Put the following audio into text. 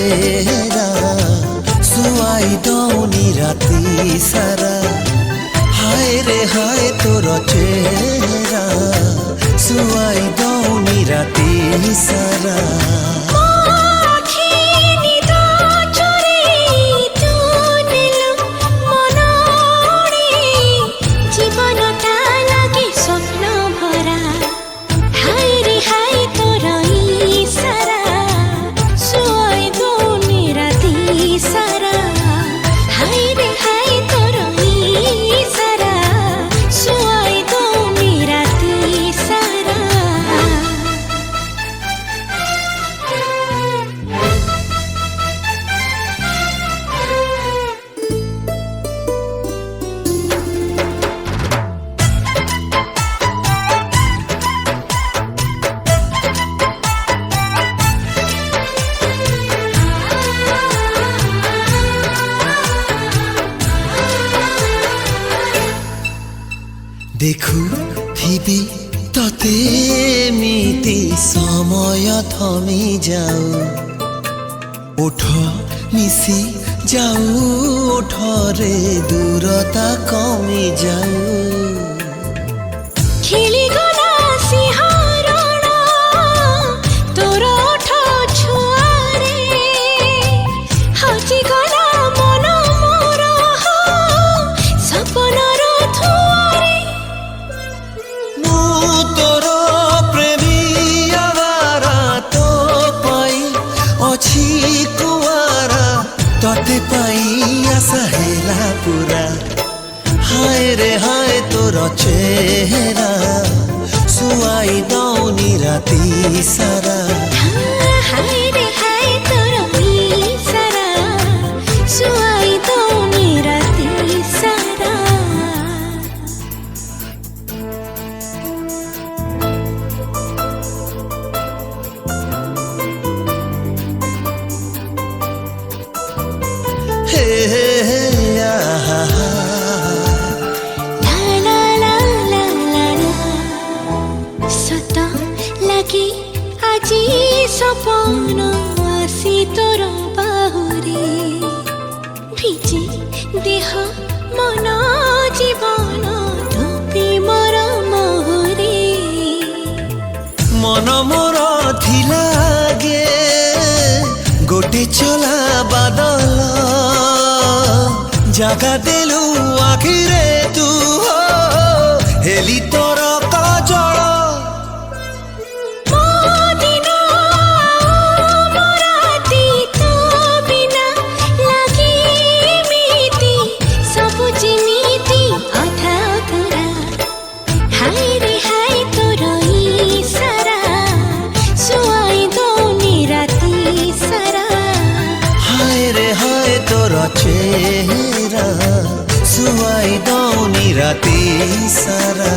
चेहरा सुआई दौनी राती सारा हाय रे हाय तोर चेहरा सुआई दौनी राती सारा देखु थिबी तते मिति समय थमी जाऊ ओठ मिसी जाऊ ओठरे दूरता कमी जाऊ खेली गला सिंहारण तोर ओठ छुआरे हजी गला मन मोर सपनर थुआरे तोर प्रेमी आवारा तो पाई अछि कुआरा तते पाई आशा हेला पूरा हाय रे हाय तोर चेहरा सुआई दौनी राती सारा हाय रे हाय तोर सारा सुआई दौनी राती सारा हे आहा सत लगे আজি सपन आसी तोर बाहुरे भिजी देह मन जीवन धोपी मोर मोहरे मन मोर थिलागे गोटे चला बादल जागा देलु आखिरे तू हो हेली तोर काजल चेहरा सुआई दौनी राती सारा।